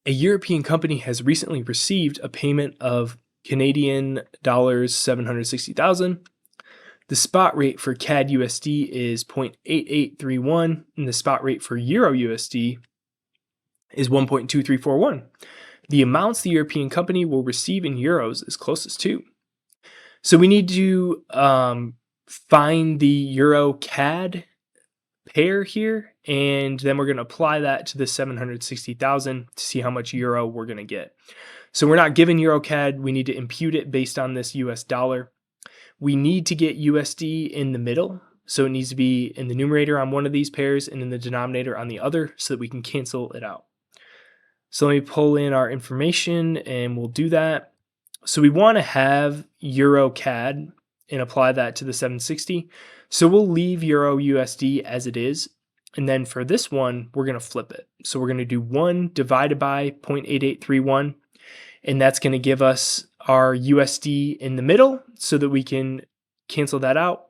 A European company has recently received a payment of Canadian dollars 760,000. The spot rate for CAD USD is 0.8831 and the spot rate for Euro USD is 1.2341. The amounts the European company will receive in euros is closest to. So we need to find the Euro CAD pair here, and then we're going to apply that to the 760,000 to see how much euro we're going to get. So we're not given Euro CAD, we need to impute it based on this US dollar. We need to get USD in the middle, so it needs to be in the numerator on one of these pairs and in the denominator on the other so that we can cancel it out. So let me pull in our information and we'll do that. So we want to have Euro CAD and apply that to the 760. So we'll leave Euro USD as it is. And then for this one, we're going to flip it. So we're going to do 1 divided by 0.8831. And that's going to give us our USD in the middle so that we can cancel that out.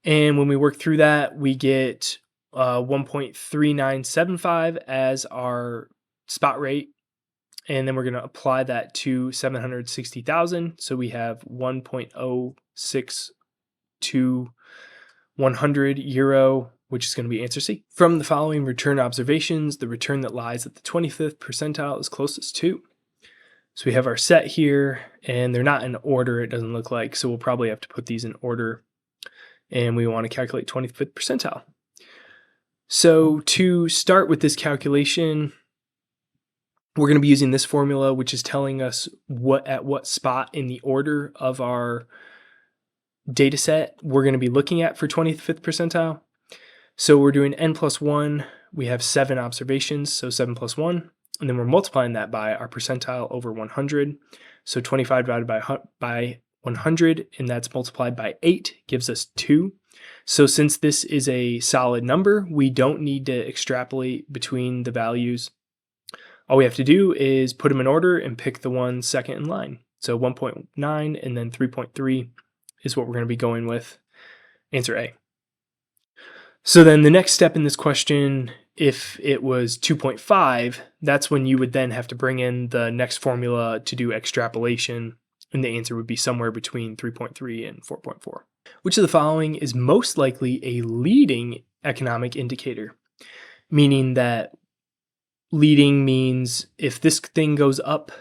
And when we work through that, we get 1.3975 as our spot rate. And then we're going to apply that to 760,000. So we have 1.062 euro, which is going to be answer C. From the following return observations, the return that lies at the 25th percentile is closest to. So we have our set here, and they're not in order, it doesn't look like. So we'll probably have to put these in order. And we want to calculate 25th percentile. So to start with this calculation, we're going to be using this formula, which is telling us at what spot in the order of our data set we're going to be looking at for 25th percentile. So we're doing n plus 1. We have 7 observations, so 7 plus 1. And then we're multiplying that by our percentile over 100. So 25 divided by 100, and that's multiplied by 8, gives us 2. So since this is a solid number, we don't need to extrapolate between the values. All we have to do is put them in order and pick the one second in line. So 1.9 and then 3.3 is what we're going to be going with. Answer A. So then the next step in this question, if it was 2.5, that's when you would then have to bring in the next formula to do extrapolation, and the answer would be somewhere between 3.3 and 4.4. Which of the following is most likely a leading economic indicator? Meaning that leading means if this thing goes up,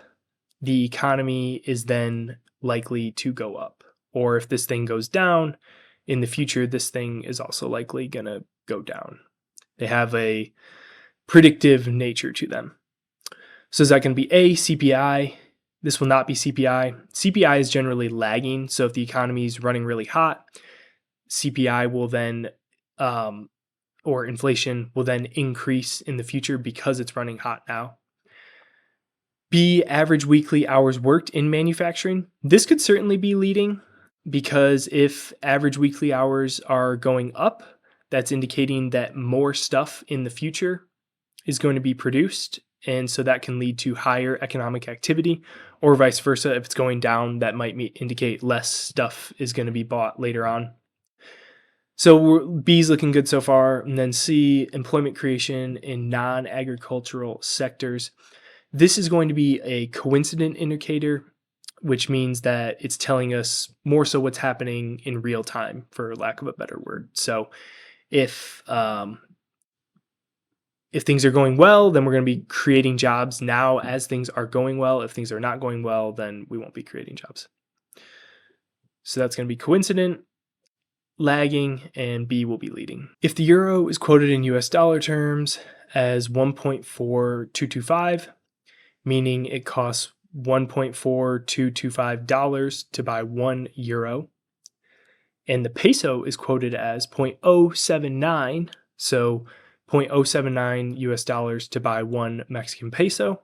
the economy is then likely to go up. Or if this thing goes down, in the future, this thing is also likely going to go down. They have a predictive nature to them. So is that going to be A, CPI? This will not be CPI. CPI is generally lagging. So if the economy is running really hot, CPI will then, or inflation will then increase in the future because it's running hot now. B, average weekly hours worked in manufacturing. This could certainly be leading because if average weekly hours are going up, that's indicating that more stuff in the future is going to be produced. And so that can lead to higher economic activity, or vice versa. If it's going down, that might indicate less stuff is going to be bought later on. So B's looking good so far. And then C, employment creation in non-agricultural sectors. This is going to be a coincident indicator, which means that it's telling us more so what's happening in real time, for lack of a better word. So if things are going well, then we're going to be creating jobs now as things are going well. If things are not going well, then we won't be creating jobs. So that's going to be coincident, lagging, and B will be leading. If the euro is quoted in US dollar terms as 1.4225, meaning it costs $1.4225 to buy 1 euro, and the peso is quoted as 0.079, so 0.079 US dollars to buy 1 Mexican peso,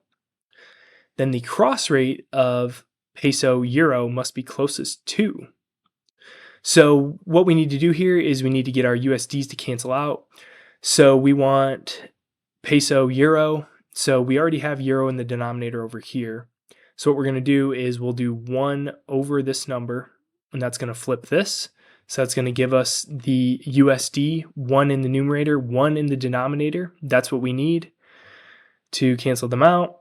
then the cross rate of peso euro must be closest to. So what we need to do here is we need to get our USDs to cancel out. So we want peso euro. So we already have euro in the denominator over here. So what we're going to do is we'll do 1 over this number, and that's going to flip this. So that's going to give us the USD, 1 in the numerator, 1 in the denominator. That's what we need. to cancel them out.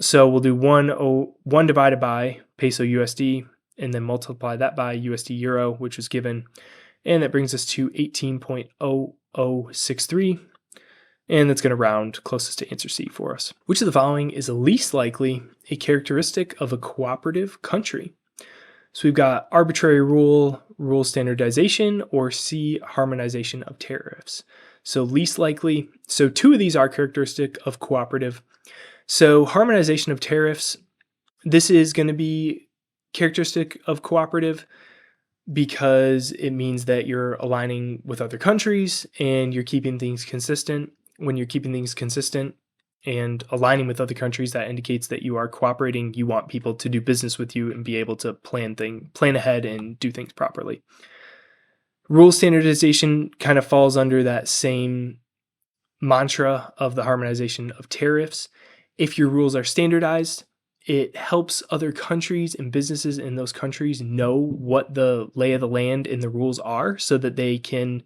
So we'll do 1 divided by peso USD and then multiply that by USD euro, which was given. And that brings us to 18.0063. And that's going to round closest to answer C for us. Which of the following is least likely a characteristic of a cooperative country? So we've got arbitrary rule standardization, or C, harmonization of tariffs. So least likely. So 2 of these are characteristic of cooperative. So harmonization of tariffs, this is going to be characteristic of cooperative because it means that you're aligning with other countries and you're keeping things consistent. When you're keeping things consistent and aligning with other countries, that indicates that you are cooperating. You want people to do business with you and be able to plan ahead and do things properly. Rule standardization kind of falls under that same mantra of the harmonization of tariffs. If your rules are standardized, it helps other countries and businesses in those countries know what the lay of the land and the rules are so that they can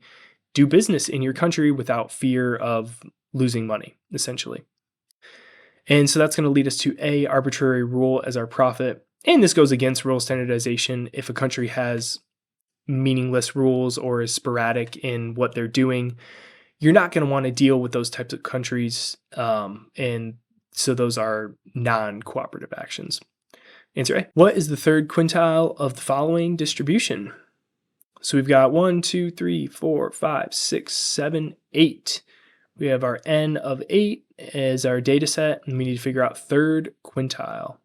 do business in your country without fear of losing money, essentially. And so that's going to lead us to A, arbitrary rule as our profit. And this goes against rule standardization. If a country has meaningless rules or is sporadic in what they're doing, you're not going to want to deal with those types of countries. And so those are non-cooperative actions. Answer A. What is the third quintile of the following distribution? So we've got 1, 2, 3, 4, 5, 6, 7, 8. We have our N of 8 as our data set, and we need to figure out third quintile.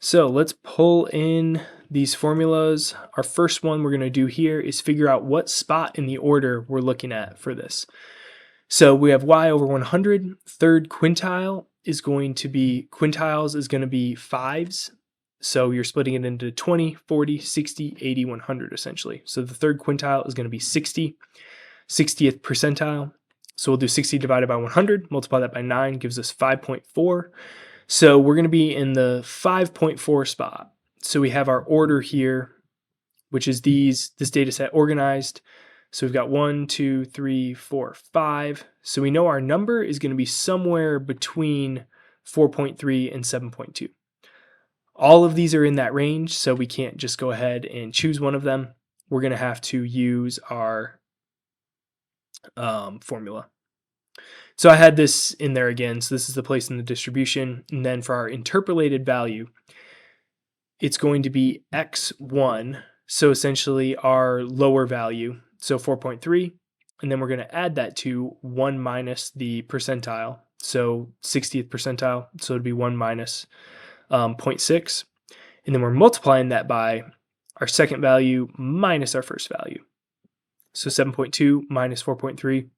So let's pull in these formulas. Our first one we're going to do here is figure out what spot in the order we're looking at for this. So we have y over 100. Third quintile is going to be, quintiles is going to be fives. So you're splitting it into 20, 40, 60, 80, 100 essentially. So the third quintile is going to be 60, 60th percentile. So we'll do 60 divided by 100, multiply that by 9, gives us 5.4. So we're going to be in the 5.4 spot. So we have our order here, which is this data set organized. So we've got 1, 2, 3, 4, 5. So we know our number is going to be somewhere between 4.3 and 7.2. All of these are in that range, so we can't just go ahead and choose one of them. We're going to have to use our formula. So I had this in there again. So this is the place in the distribution. And then for our interpolated value, it's going to be x1. So essentially our lower value, so 4.3. And then we're going to add that to 1 minus the percentile. So 60th percentile. So it'd be 1 minus 0.6. And then we're multiplying that by our second value minus our first value. So 7.2 minus 4.3.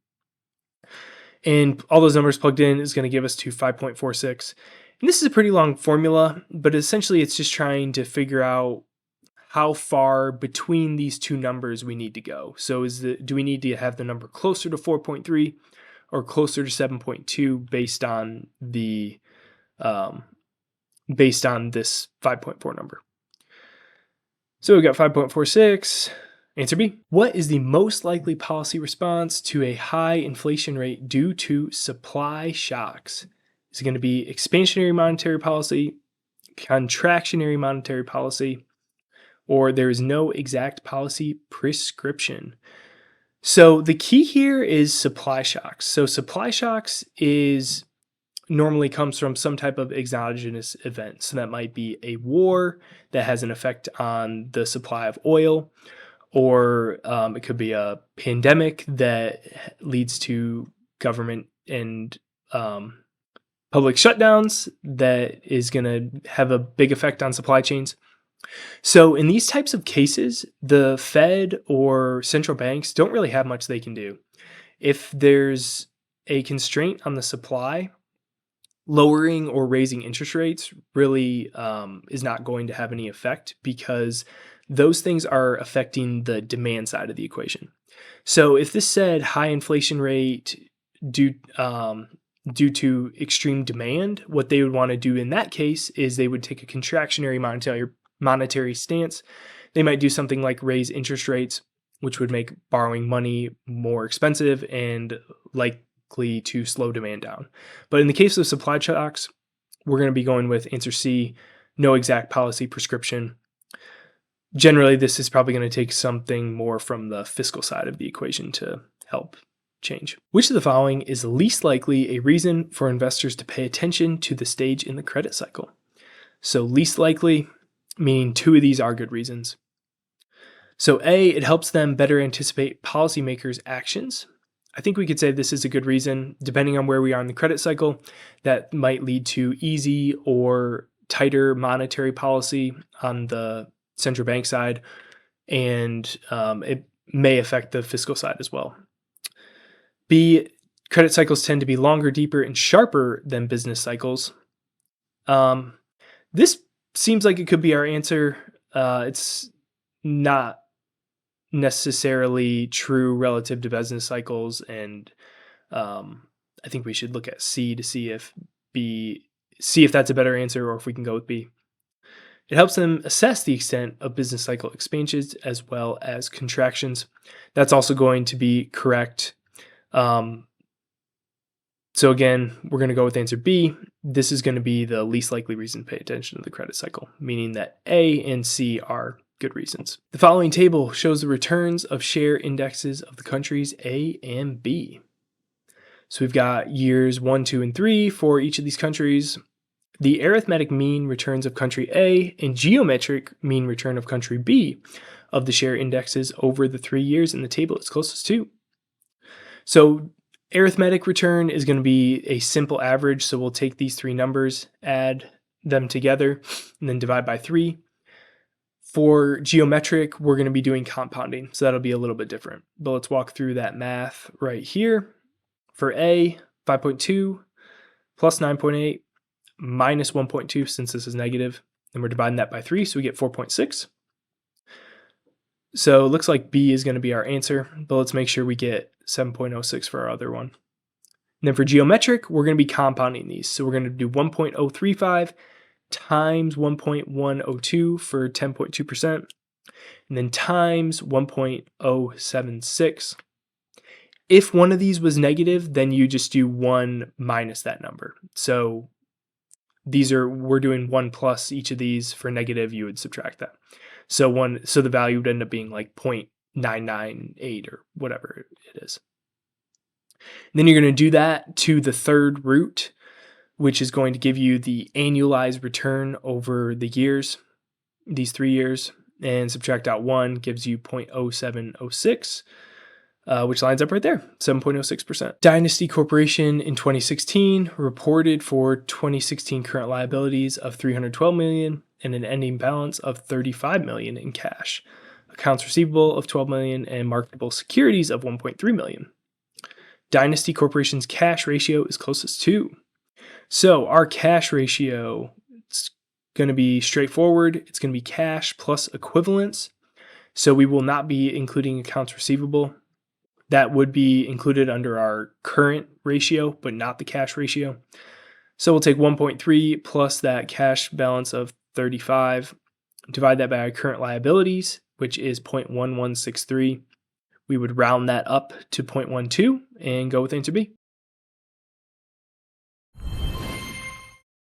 And all those numbers plugged in is going to give us to 5.46. And this is a pretty long formula, but essentially it's just trying to figure out how far between these two numbers we need to go. So do we need to have the number closer to 4.3 or closer to 7.2 based on this 5.4 number? So we've got 5.46. Answer B. What is the most likely policy response to a high inflation rate due to supply shocks? Is it going to be expansionary monetary policy, contractionary monetary policy, or there is no exact policy prescription? So the key here is supply shocks. So supply shocks normally comes from some type of exogenous event. So that might be a war that has an effect on the supply of oil, or it could be a pandemic that leads to government and public shutdowns that is going to have a big effect on supply chains. So in these types of cases, the Fed or central banks don't really have much they can do. If there's a constraint on the supply, lowering or raising interest rates really is not going to have any effect, because those things are affecting the demand side of the equation. So if this said high inflation rate due to extreme demand, what they would want to do in that case is they would take a contractionary monetary stance. They might do something like raise interest rates, which would make borrowing money more expensive and likely to slow demand down. But in the case of supply shocks, we're going to be going with answer C, no exact policy prescription. Generally, this is probably going to take something more from the fiscal side of the equation to help change. Which of the following is least likely a reason for investors to pay attention to the stage in the credit cycle? So least likely, meaning 2 of these are good reasons. So A, it helps them better anticipate policymakers' actions. I think we could say this is a good reason. Depending on where we are in the credit cycle, that might lead to easy or tighter monetary policy on the central bank side, and it may affect the fiscal side as well. B, credit cycles tend to be longer, deeper, and sharper than business cycles. This seems like it could be our answer. It's not necessarily true relative to business cycles, and I think we should look at C to see if that's a better answer or if we can go with B. It helps them assess the extent of business cycle expansions as well as contractions. That's also going to be correct. So again, we're going to go with answer B. This is going to be the least likely reason to pay attention to the credit cycle, meaning that A and C are good reasons. The following table shows the returns of share indexes of the countries A and B. So we've got years 1, 2, and 3 for each of these countries. The arithmetic mean returns of country A and geometric mean return of country B of the share indexes over the 3 years in the table it's closest to. So arithmetic return is going to be a simple average. So we'll take these 3 numbers, add them together, and then divide by 3. For geometric, we're going to be doing compounding, so that'll be a little bit different. But let's walk through that math right here. For A, 5.2 plus 9.8 minus 1.2, since this is negative, and we're dividing that by 3, so we get 4.6. So it looks like B is going to be our answer, but let's make sure we get 7.06 for our other one. And then for geometric, we're going to be compounding these. So we're going to do 1.035 times 1.102 for 10.2%, and then times 1.076. If one of these was negative, then you just do 1 minus that number. So we're doing 1 plus each of these. For negative, you would subtract that. So the value would end up being like 0.998 or whatever it is. And then you're going to do that to the third root, which is going to give you the annualized return over the years, these 3 years, and subtract out 1 gives you 0.0706, which lines up right there, 7.06%. Dynasty Corporation in 2016 reported for 2016 current liabilities of $312 million and an ending balance of $35 million in cash, accounts receivable of $12 million, and marketable securities of $1.3 million. Dynasty Corporation's cash ratio is closest to. So our cash ratio is going to be straightforward. It's going to be cash plus equivalents. So we will not be including accounts receivable. That would be included under our current ratio, but not the cash ratio. So we'll take 1.3 plus that cash balance of 35, divide that by our current liabilities, which is 0.1163. We would round that up to 0.12 and go with answer B.